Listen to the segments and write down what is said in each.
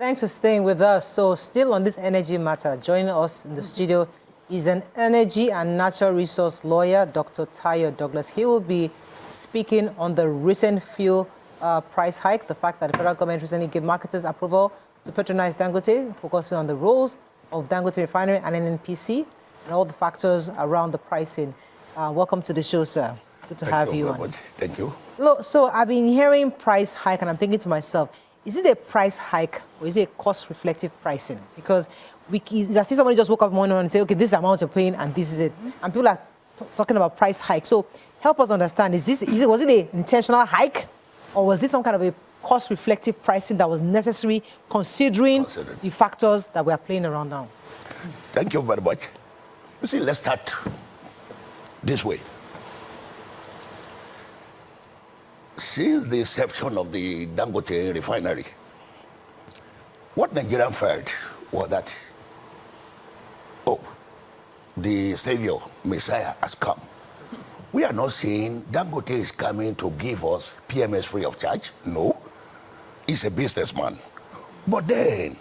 Thanks for staying with us. So still on this energy matter, joining us in the studio is an energy and natural resource lawyer, Dr. Tayo Douglas. He will be speaking on the recent fuel price hike, the fact that the federal government recently gave marketers approval to patronize Dangote, focusing on the roles of Dangote refinery and NNPC and all the factors around the pricing. Welcome to the show, sir. Good to have you on. Thank you. So I've been hearing price hike, and I'm thinking to myself, is it a price hike or is it a cost-reflective pricing? Because it's as if somebody just woke up one morning and say, okay, this is the amount you're paying and this is it. And people are talking about price hike. So help us understand, was it an intentional hike or was this some kind of a cost-reflective pricing that was necessary considering the factors that we are playing around now? Thank you very much. You see, let's start this way. Since the inception of the Dangote refinery, what Nigerians felt was that, oh, the Savior, Messiah has come. We are not saying Dangote is coming to give us PMS free of charge. No, he's a businessman. But then,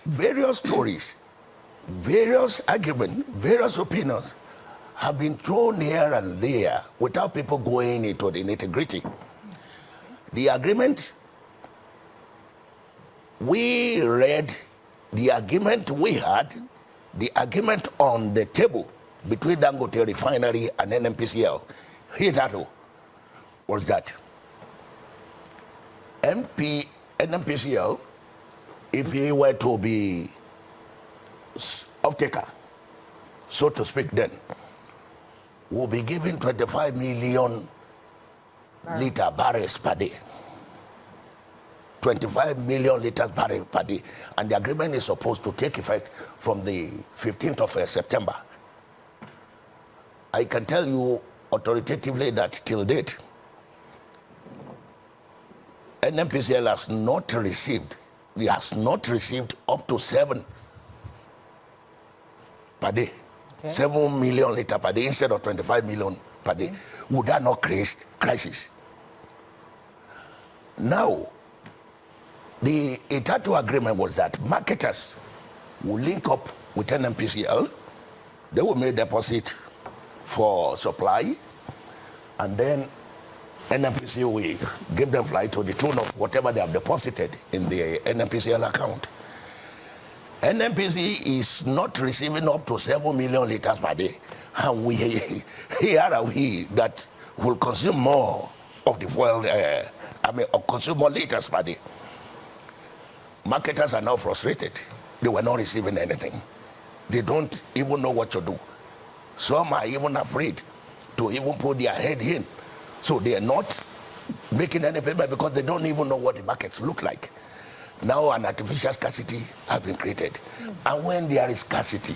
various stories, various arguments, various opinions have been thrown here and there without people going into the nitty-gritty. The agreement, we read the agreement we had, the agreement on the table between Dangote Refinery and NNPCL, hitherto, was that NNPCL, if he were to be off-taker, so to speak then, will be giving 25 million liter barrels per day. 25 million liters barrel per day. And the agreement is supposed to take effect from the 15th of September. I can tell you authoritatively that till date, NNPCL has not received up to 7 per day. Okay. 7 million liters per day instead of 25 million per day. Okay. Would that not create crisis? Now, the hitherto agreement was that marketers will link up with NNPCL, they will make deposit for supply, and then NNPCL will give them flight to the tune of whatever they have deposited in the NNPCL account. NNPC is not receiving up to 7 million liters per day. And here are we that will consume more of the fuel, consume more liters per day. Marketers are now frustrated. They were not receiving anything. They don't even know what to do. Some are even afraid to even put their head in. So they are not making any payment because they don't even know what the markets look like. Now an artificial scarcity has been created. And when there is scarcity,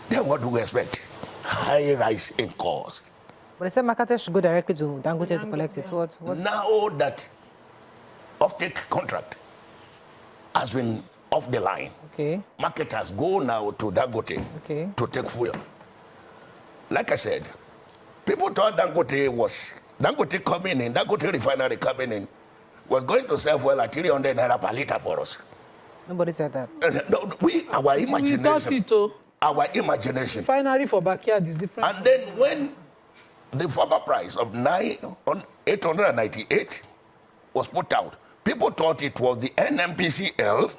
then what do we expect? High rise in cost. But they said marketers should go directly to Dangote to collect it. What? Now that off-take contract has been off the line, okay, marketers go now to Dangote to take fuel. Like I said, people thought Dangote coming in, Dangote refinery coming in, was going to sell fuel at 300 naira per liter for us. Nobody said that. No, our imagination. Our imagination. Refinery for backyard is different. And then when the former price of 898 was put out, people thought it was the NNPCL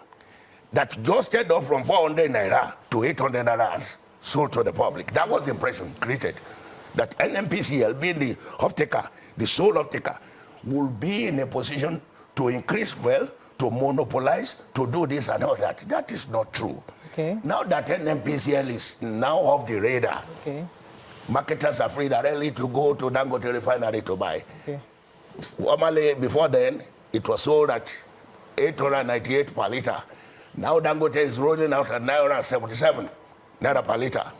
that adjusted off from 400 naira to 800 naira sold to the public. That was the impression created, that NNPCL, being the off-taker, the sole off-taker, will be in a position to increase fuel, to monopolize, to do this and all that. That is not true. Okay. Now that NNPCL is now off the radar, marketers are free directly to go to Dangote refinery to buy. Normally, before then, it was sold at 898 per liter. Now Dangote is rolling out at 977 naira per liter.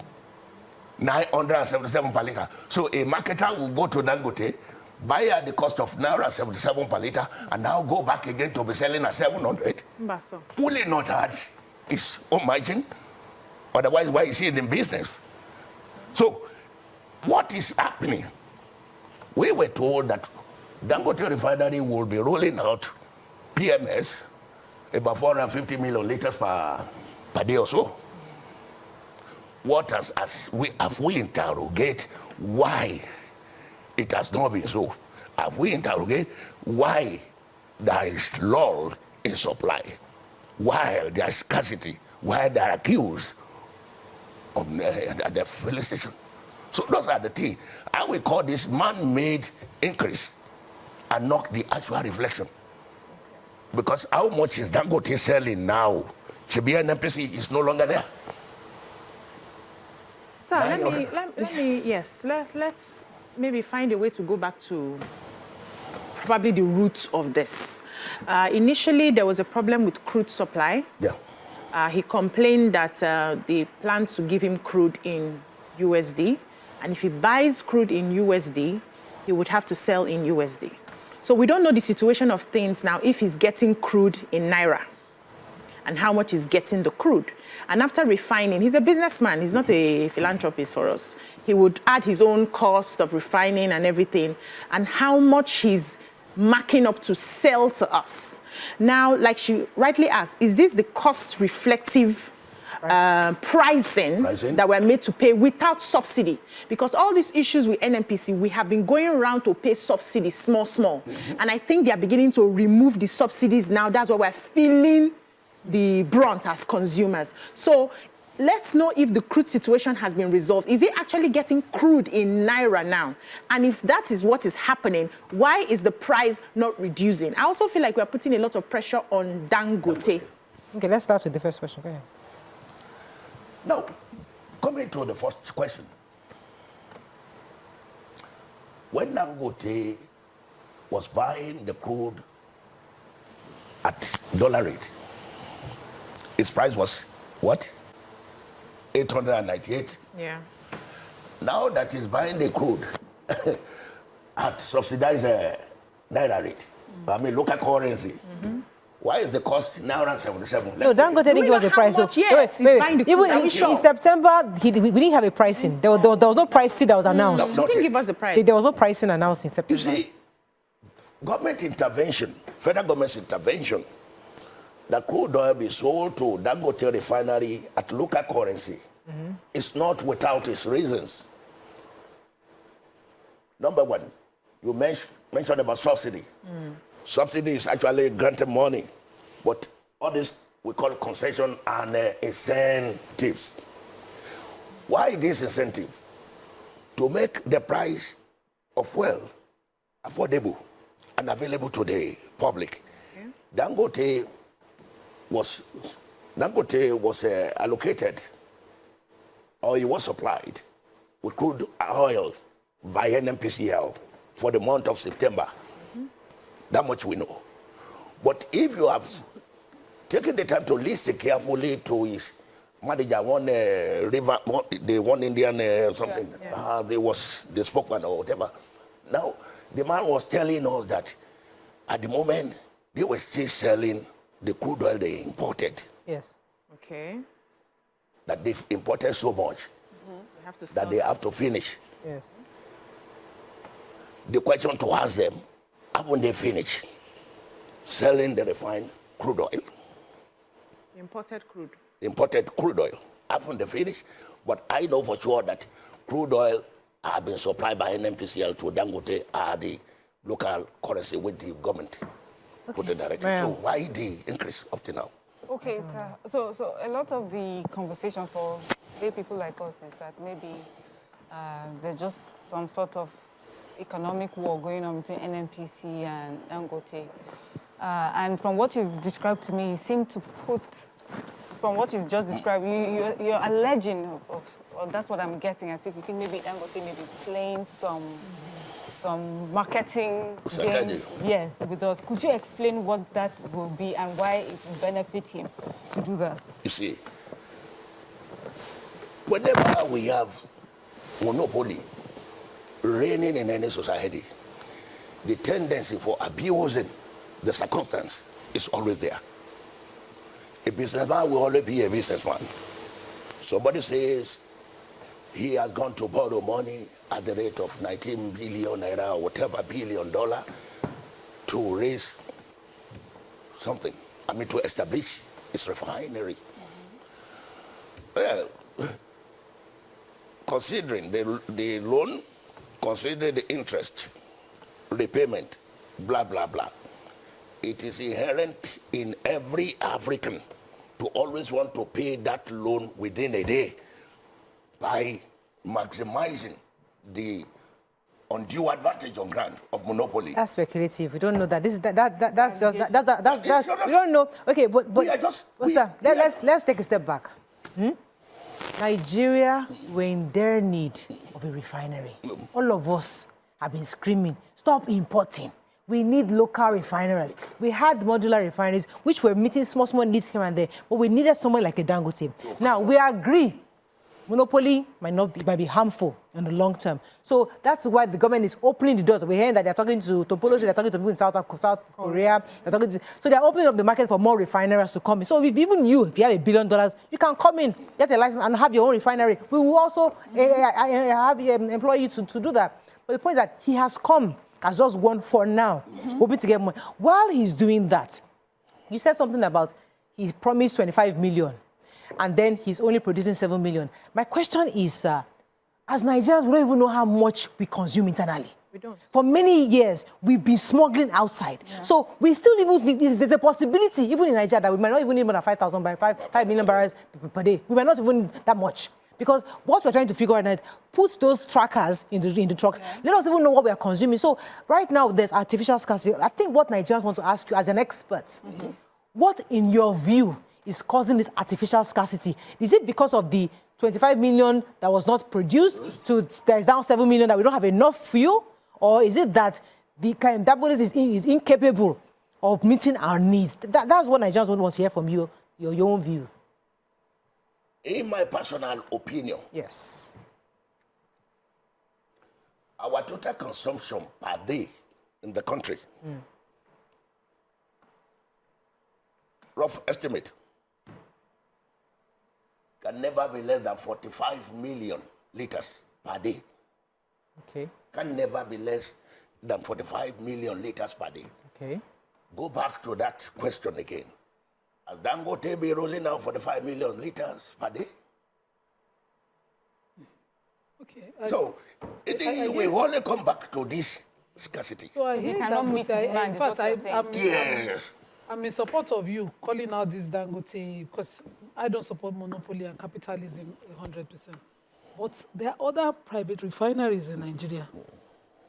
977 per liter. So a marketer will go to Dangote, buy at the cost of naira 77 per liter, and now go back again to be selling at 700. Will it not add its own margin? Otherwise, why is he in business? So, what is happening? We were told that Dangote refinery will be rolling out PMS about 450 million liters per day or so. What have we interrogate why it has not been so? Have we interrogate why there is lull in supply, while there is scarcity, while they are accused of the filling station? So those are the things. I will call this man-made increase and not the actual reflection. Because how much is Dangote selling now? NNPC is no longer there. So let's maybe find a way to go back to probably the roots of this. Initially, there was a problem with crude supply. Yeah. He complained that they planned to give him crude in USD. And if he buys crude in USD, he would have to sell in USD. So we don't know the situation of things now if he's getting crude in Naira and how much he's getting the crude. And after refining, he's a businessman, he's not a philanthropist for us. He would add his own cost of refining and everything, and how much he's marking up to sell to us. Now, like she rightly asked, is this the cost reflective pricing that we're made to pay without subsidy? Because all these issues with NNPC, we have been going around to pay subsidies small. And I think they are beginning to remove the subsidies now. That's why we're feeling the brunt as consumers. So let's know if the crude situation has been resolved. Is it actually getting crude in Naira now? And if that is what is happening, why is the price not reducing? I also feel like we're putting a lot of pressure on Dangote. Okay, let's start with the first question. Go ahead. Now, coming to the first question. When Dangote was buying the crude at dollar rate, its price was what? 898. Yeah. Now that he's buying the crude at subsidized Naira rate, I mean local currency, why is the cost now around 77? No, Dangote didn't give us a price. So, yes, wait. Even in September, we didn't have a pricing. There was no pricing that was announced. He didn't give us the price. There was no pricing announced in You September. see, government intervention, federal government's intervention, the crude oil be sold to Dangote refinery at local currency. It's not without its reasons. Number one, you mentioned about subsidy. Subsidy is actually granted money, but all this we call concession and incentives. Why this incentive? To make the price of fuel affordable and available to the public. Okay. Dangote was allocated, or he was supplied with crude oil by NNPCL for the month of September. That much we know. But if you have taken the time to listen carefully to his manager, one Indian something, the spokesman or whatever. Now, the man was telling us that at the moment, they were still selling the crude oil they imported. Yes. Okay. That they've imported so much that they have to finish. Yes. The question to ask them, haven't they finished selling the refined crude oil? Imported crude. Imported crude oil. Haven't they finished? But I know for sure that crude oil have been supplied by NNPCL to Dangote at the local currency with the government. Put the direction. So why the increase up to now? Okay, so a lot of the conversations for lay people like us is that maybe there's just some sort of economic war going on between NNPC and Dangote. And from what you've described to me, you seem to put, from what you've just described, you're alleging, or that's what I'm getting, as if you think maybe Dangote may be playing some marketing game, yes, with us. Could you explain what that will be and why it will benefit him to do that? You see, whenever we have monopoly reigning in any society, the tendency for abusing the circumstance is always there. A businessman will always be a businessman. Somebody says he has gone to borrow money at the rate of 19 billion naira or whatever $1 billion to raise something. to establish its refinery. Well, considering the loan, considering the interest, repayment, blah, blah, blah, it is inherent in every African to always want to pay that loan within a day by maximizing the undue advantage on ground of monopoly. That's speculative. We don't know that. That's we don't know. Okay, but let's take a step back. Nigeria were in their need of a refinery. All of us have been screaming, stop importing. We need local refineries. We had modular refineries, which were meeting small needs here and there, but we needed somewhere like a Dangote. Now, we agree, monopoly might be harmful in the long term. So that's why the government is opening the doors. We're hearing that they're talking to Tuberculosis, they're talking to people in South Korea. So they're opening up the market for more refineries to come in. So if you have $1 billion, you can come in, get a license, and have your own refinery. We will also employ you to do that. But the point is that he has come as just one for now, hoping to get more. While he's doing that, you said something about he promised 25 million, and then he's only producing 7 million. My question is, as Nigerians, we don't even know how much we consume internally. We don't. For many years, we've been smuggling outside. Yeah. So we still even, there's a possibility, even in Nigeria, that we might not even need more than 5 million barrels per day. We might not even that much. Because what we're trying to figure out now is put those trackers in the trucks. Yeah. Let us even know what we are consuming. So right now, there's artificial scarcity. I think what Nigerians want to ask you as an expert, what in your view is causing this artificial scarcity? Is it because of the 25 million that was not produced to there's now 7 million that we don't have enough fuel? Or is it that the Dangote is incapable of meeting our needs? That's what Nigerians want to hear from you, your own view. In my personal opinion, yes, our total consumption per day in the country, rough estimate, can never be less than 45 million liters per day. Okay. Can never be less than 45 million liters per day. Okay. Go back to that question again. Has Dangote be rolling out 45 million liters per day? Okay. So, we only come back to this scarcity. So I hear Dangote. In fact, yes. I'm in support of you calling out this Dangote because I don't support monopoly and capitalism 100%. But there are other private refineries in Nigeria.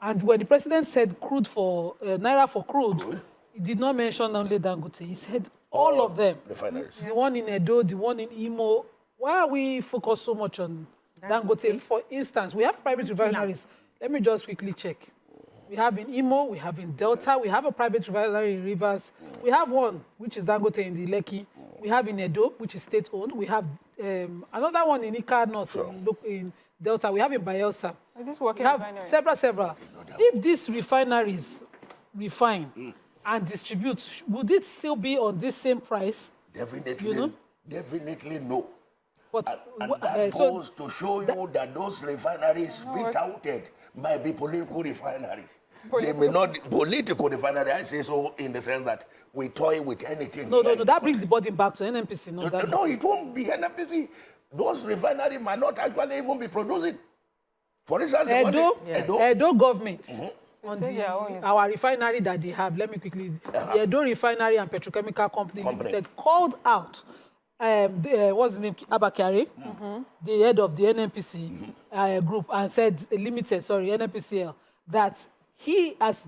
And when the president said crude for Naira for crude, he did not mention only Dangote. He said all of them. Refineries. The one in Edo, the one in Imo. Why are we focused so much on Dangote? For instance, we have private refineries. Let me just quickly check. We have in Imo, we have in Delta, we have a private refinery in Rivers. We have one, which is Dangote in the Lekki. We have in Edo, which is state-owned. We have another one in Ika North, in Delta. We have in Bayelsa. We have several. If these refineries refine and distribute, would it still be on this same price? Definitely, you know? Definitely no. But, and that goes to show you that those refineries touted might be political refineries. They may not political refinery. I say so in the sense that we toy with anything. No. That brings the burden back to NNPC. No, it won't be NNPC. Those refineries might not actually even be producing. For instance, Edo government. On our refinery that they have, let me quickly, the Edo Refinery and Petrochemical Company Limited called out, what's the name, Abakari, the head of the NNPC group, and said, NNPCL, that he has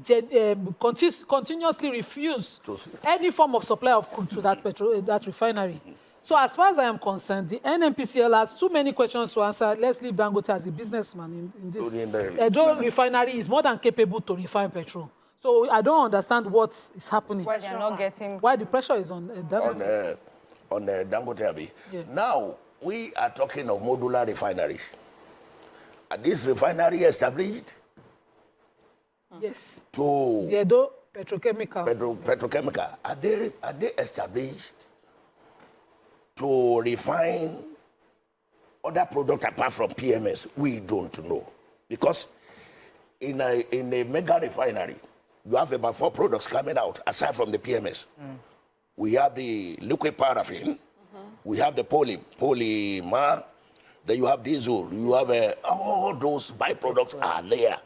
continuously refused any form of supply of crude to that refinery. So as far as I am concerned, the NNPCL has too many questions to answer. Let's leave Dangote as a businessman in this. Edo refinery is more than capable to refine petrol. So I don't understand what is happening. Why they're not getting... Why the pressure is on Dangote. On Dangote. Yeah. Now, we are talking of modular refineries. Are these refinery established? Yes. To the Edo Petrochemical. Petrochemical. Are they established to refine other products apart from PMS? We don't know. Because in a mega refinery, you have about 4 products coming out aside from the PMS. we have the liquid paraffin, we have the polymer, then you have diesel, you have all those byproducts are there.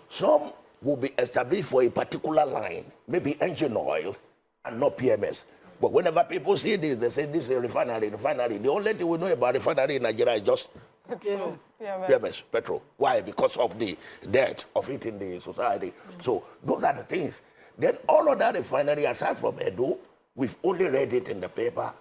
Some will be established for a particular line, maybe engine oil and not PMS. But whenever people see this, they say this is a refinery. The only thing we know about refinery in Nigeria is just PMS, petrol. Why? Because of the debt of it in the society. So those are the things. Then all of that refinery, aside from Edo, we've only read it in the paper.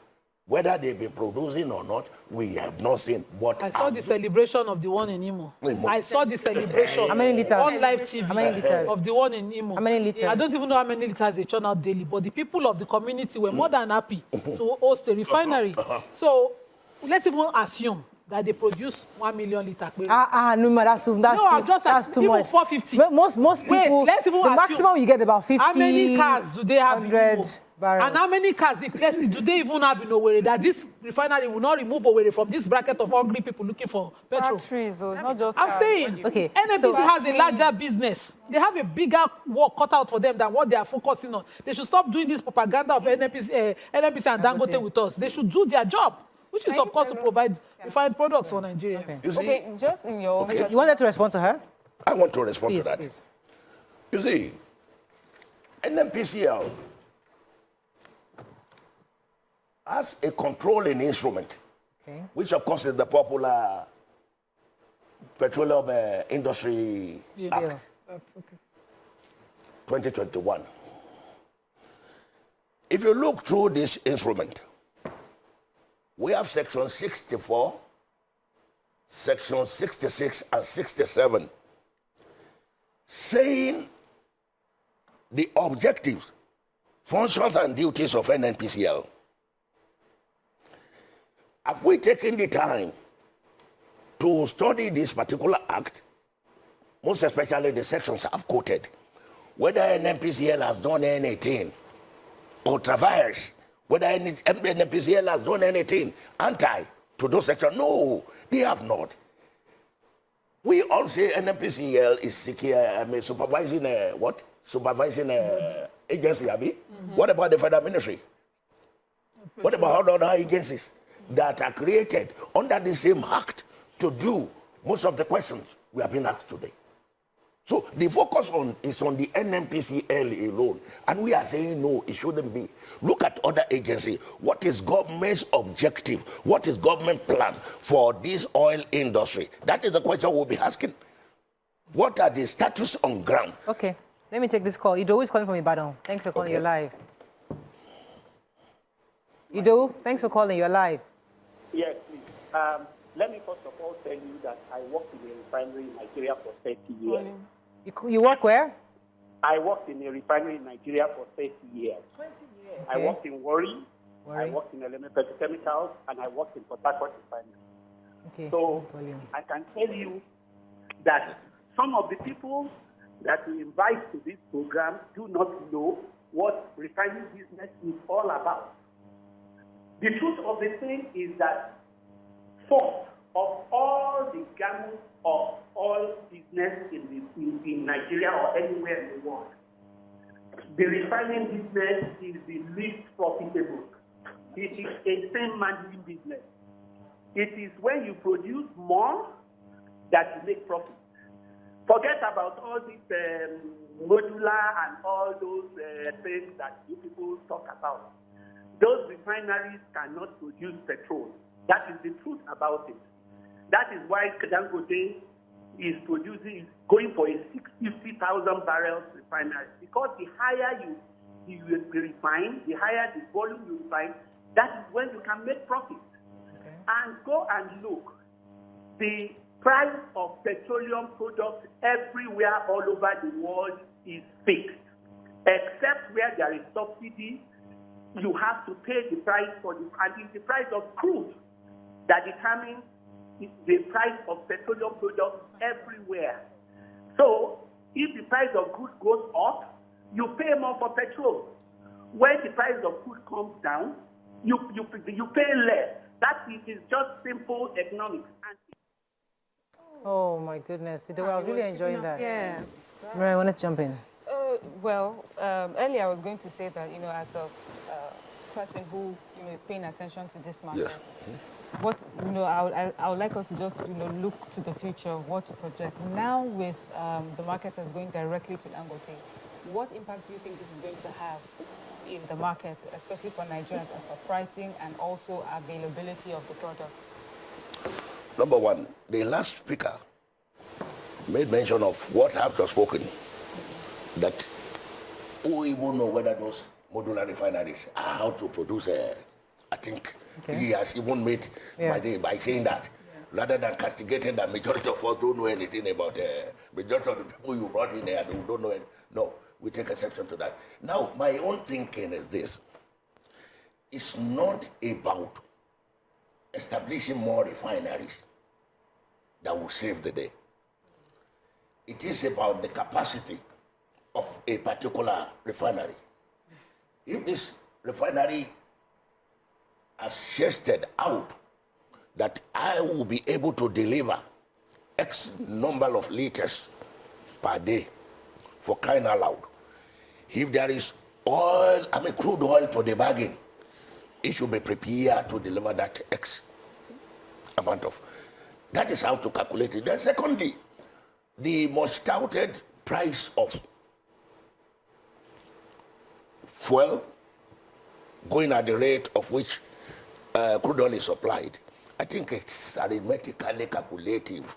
Whether they've been producing or not, we have not seen. But I saw the celebration of the one in Imo. I saw the celebration How many liters? on live TV. How many liters? Of the one in Imo. How many liters? I don't even know how many liters they churn out daily, but the people of the community were more than happy to host a refinery. So let's even assume that they produce 1 million liters. No, that's too much. 450. Most people, wait, let's even the assume, maximum you get about 50. How many cars do they have in 100 Imo? barrels. And how many cars do they even have in Owerri that this refinery will not remove Owerri from this bracket of hungry people looking for petrol? Factories, so it's not just I'm cars. saying, Okay, NNPC has a larger business. They have a bigger work cut out for them than what they are focusing on. They should stop doing this propaganda of NNPC and Dangote with us. They should do their job, which is, of course, to provide refined products for Nigeria. Okay, just in your own... You wanted to respond to her? I want to respond to that. Please. You see, NNPCL as a controlling instrument, which of course is the popular Petroleum Industry Act, 2021. If you look through this instrument, we have section 64, section 66 and 67 saying the objectives, functions and duties of NNPCL. Have we taken the time to study this particular act, most especially the sections I've quoted, whether NNPCL has done anything or traverse, whether NNPCL has done anything anti to those sections? No, they have not. We all say NNPCL is supervising what? Supervising agency, Abi? What about the federal ministry? What about all the other agencies that are created under the same act to do most of the questions we have been asked today? So the focus is on the NNPCL alone. And we are saying no, it shouldn't be. Look at other agencies. What is government's objective? What is government plan for this oil industry? That is the question we'll be asking. What are the status on ground? Okay, let me take this call. Ido is calling from Ibadan. Thanks for calling. You're live. Ido, thanks for calling. You're live. Yes, please. Let me first of all tell you that I worked in a refinery in Nigeria for 30 years. You work where? I worked in a refinery in Nigeria for 30 years. 20 years. I worked in Warri, I worked in Element Petrochemicals, and I worked in Port Harcourt Refinery. Okay. So I can tell you that some of the people that we invite to this program do not know what refining business is all about. The truth of the thing is that first of all the gamut of oil business in Nigeria or anywhere in the world, the refining business is the least profitable. It is a same-managing business. It is when you produce more that you make profit. Forget about all this modular and all those things that you people talk about. Those refineries cannot produce petrol. That is the truth about it. That is why Dangote is going for a 50,000 barrels refinery. Because the higher you refine, the higher the volume you refine, that is when you can make profit. Okay. And go and look. The price of petroleum products everywhere all over the world is fixed. Except where there is subsidy, you have to pay the price for the, and it's the price of crude that determines the price of petroleum products everywhere. So, if the price of crude goes up, you pay more for petrol. When the price of crude comes down, you pay less. That is just simple economics. Oh my goodness, I was really enjoying that. Yeah. Right, I want to jump in. Earlier I was going to say that, as of person who is paying attention to this matter, Yes. what I would like us to just look to the future, what to project. Now with the marketers going directly to Dangote, what impact do you think this is going to have in the market, especially for Nigerians, as for pricing and also availability of the product? Number one, the last speaker made mention of what I've just spoken, that who even know whether those modular refineries are how to produce, I think he has even made my day by saying that, rather than castigating that majority of us don't know anything about majority of the people you brought in there, they don't know it. No, we take exception to that. Now, my own thinking is this. It's not about establishing more refineries that will save the day. It is about the capacity of a particular refinery. If this refinery has shested out that I will be able to deliver X number of liters per day, for crying out loud, if there is oil, crude oil to the bargain, it should be prepared to deliver that X amount of. That is how to calculate it. Then secondly, the most touted price of fuel going at the rate of which crude oil is supplied, I think it's arithmetically calculative.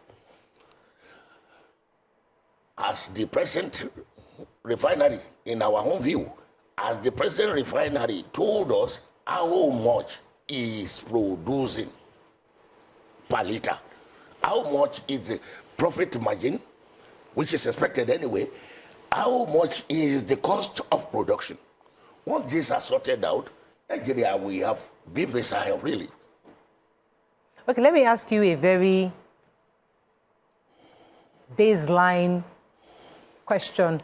As the present refinery, in our own view, as the present refinery told us how much is producing per liter, how much is the profit margin, which is expected anyway, how much is the cost of production. Once these are sorted out, Nigeria, we have beef desire, really. Okay, let me ask you a very baseline question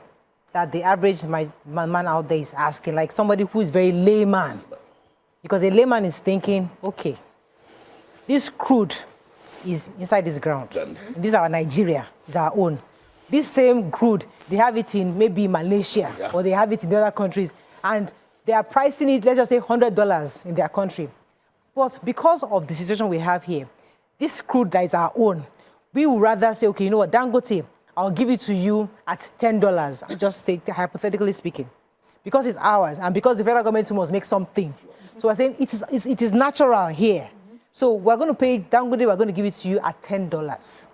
that the average man out there is asking, like somebody who is very layman. Because a layman is thinking, okay, this crude is inside this ground. This is our Nigeria, it's our own. This same crude, they have it in maybe Malaysia, or they have it in the other countries, and they are pricing it, let's just say $100 in their country. But because of the situation we have here, this crude that is our own, we would rather say, okay, you know what, Dangote, I'll give it to you at $10. I'm just saying, hypothetically speaking, because it's ours, and because the federal government must make something. So we're saying it is natural here. So we're going to pay Dangote, we're going to give it to you at $10.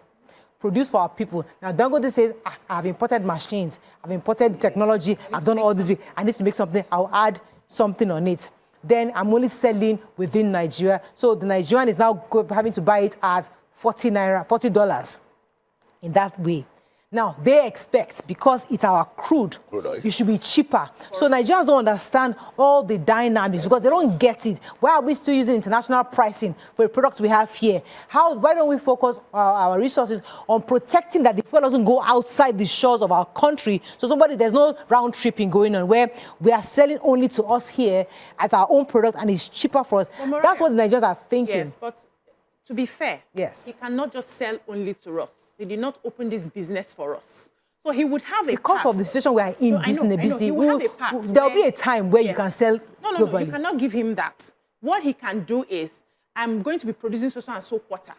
Produced for our people. Now Dangote says, I've imported machines, I've imported technology, I've done all this. I need to make something, I'll add something on it. Then I'm only selling within Nigeria. So the Nigerian is now having to buy it at $40 in that way. Now, they expect, because it's our crude it should be cheaper. So Nigerians don't understand all the dynamics because they don't get it. Why are we still using international pricing for a product we have here? Why don't we focus our resources on protecting that the fuel doesn't go outside the shores of our country? So there's no round tripping going on where we are selling only to us here as our own product and it's cheaper for us. Well, that's what the Nigerians are thinking. Yes, but to be fair, yes, he cannot just sell only to us. He did not open this business for us. So he would have because of the situation we are in, there'll be a time where you can sell globally. No, you cannot give him that. What he can do is, I'm going to be producing so and so quarter.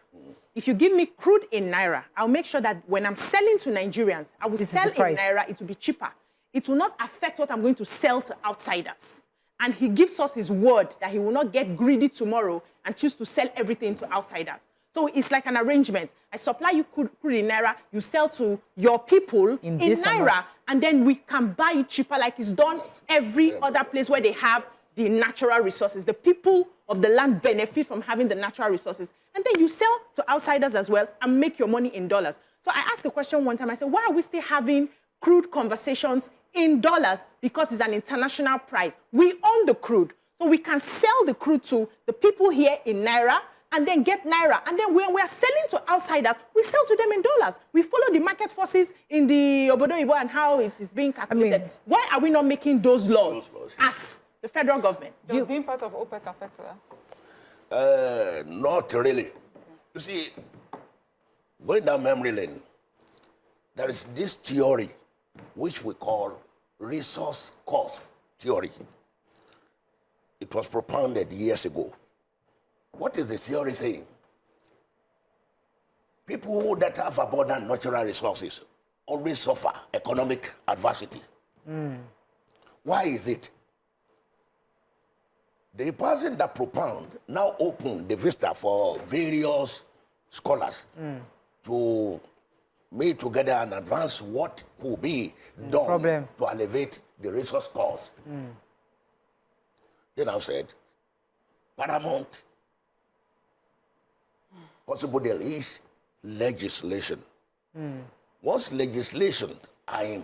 If you give me crude in Naira, I'll make sure that when I'm selling to Nigerians, I will sell in Naira, it will be cheaper. It will not affect what I'm going to sell to outsiders. And he gives us his word that he will not get greedy tomorrow and choose to sell everything to outsiders. So it's like an arrangement. I supply you crude in Naira, you sell to your people in Naira, and then we can buy it cheaper like it's done every other place where they have the natural resources. The people of the land benefit from having the natural resources. And then you sell to outsiders as well and make your money in dollars. So I asked the question one time, I said, why are we still having crude conversations in dollars? Because it's an international price. We own the crude. So we can sell the crude to the people here in Naira and then get Naira. And then when we are selling to outsiders, we sell to them in dollars. We follow the market forces in the Akwa-Ibom and how it is being calculated. Why are we not making those laws as the federal government? Does being part of OPEC affect that? Not really. You see, going down memory lane, there is this theory which we call resource cost theory. it was propounded years ago. What is the theory saying? People that have abundant natural resources always suffer economic adversity. Why is it? The person that propound now opened the vista for various scholars to meet together and advance what could be done to alleviate the resource cost. Then I said, paramount possible there is legislation. Once legislations are in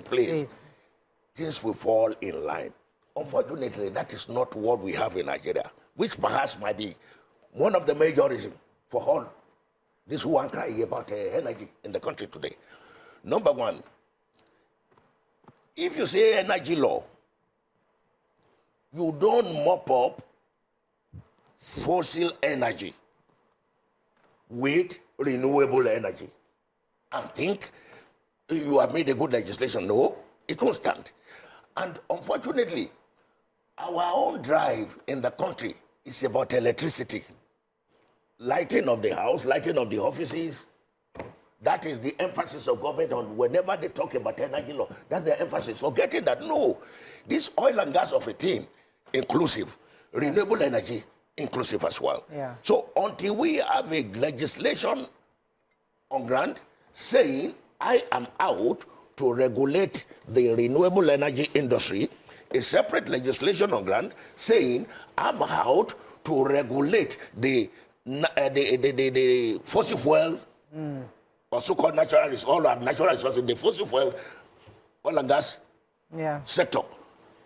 place, things will fall in line. Unfortunately, that is not what we have in Nigeria, which perhaps might be one of the major reasons for all this who are crying about energy in the country today. Number one, if you say energy law, you don't mop up fossil energy with renewable energy and think you have made a good legislation. No, it won't stand. And unfortunately, our own drive in the country is about electricity. Lighting of the house, lighting of the offices. That is the emphasis of government on whenever they talk about energy law. That's the emphasis. Forgetting that, no, this oil and gas of a thing, inclusive, renewable energy, inclusive as well. Yeah. So until we have a legislation on ground saying, I am out to regulate the renewable energy industry, a separate legislation on ground saying, I'm out to regulate the fossil fuel or so-called natural resources, the fossil fuel, oil and gas sector.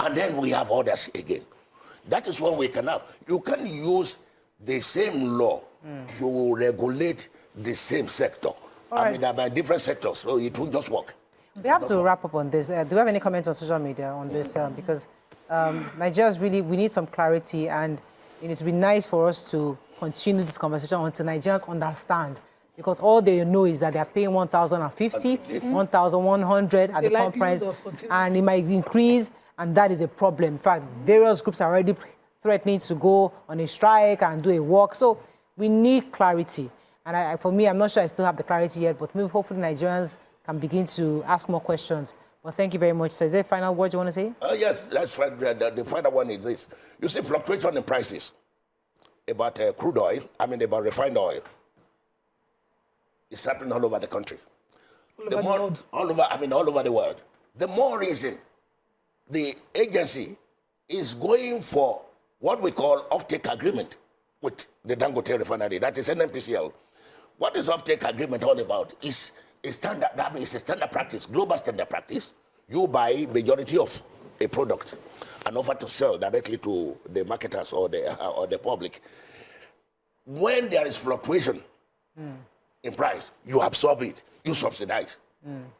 And then we have others again. That is what we can have. You can use the same law to regulate the same sector. I mean, there are different sectors, so it won't just work. We have to wrap up on this. Do you have any comments on social media on this? Because Nigerians really, we need some clarity, and it would be nice for us to continue this conversation until Nigerians understand. Because all they know is that they are paying 1,050, 1,100 at the pump price, and it might increase, and that is a problem. In fact, various groups are already threatening to go on a strike and do a walk. So we need clarity. And for me, I'm not sure I still have the clarity yet, but maybe hopefully Nigerians can begin to ask more questions. Well, thank you very much. So is there a final word you want to say? Yes, that's fine. The final one is this. You see fluctuation in prices about crude oil, about refined oil. It's happening all over the country. All over the world. The more reason the agency is going for what we call offtake agreement with the Dangote refinery, that is NNPCL. What is offtake agreement all about? Is a standard, that means a standard practice, global standard practice. You buy majority of a product and offer to sell directly to the marketers or the public. When there is fluctuation in price, you absorb it, you subsidize,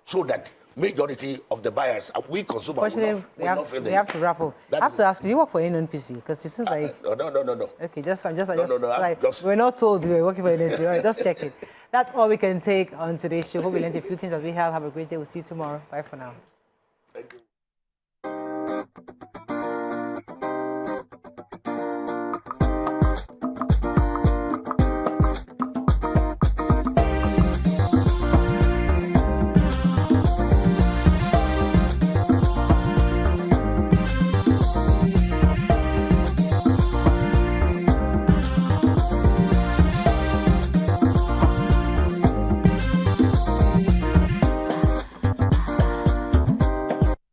so that majority of the buyers, we consumers, we have to wrap up. I have to ask, do you work for NNPC? Because it seems like... No. Okay, we're not told we were working for NNPC. All right, just check it. That's all we can take on today's show. Hope we learned a few things as we have. Have a great day. We'll see you tomorrow. Bye for now. Thank you.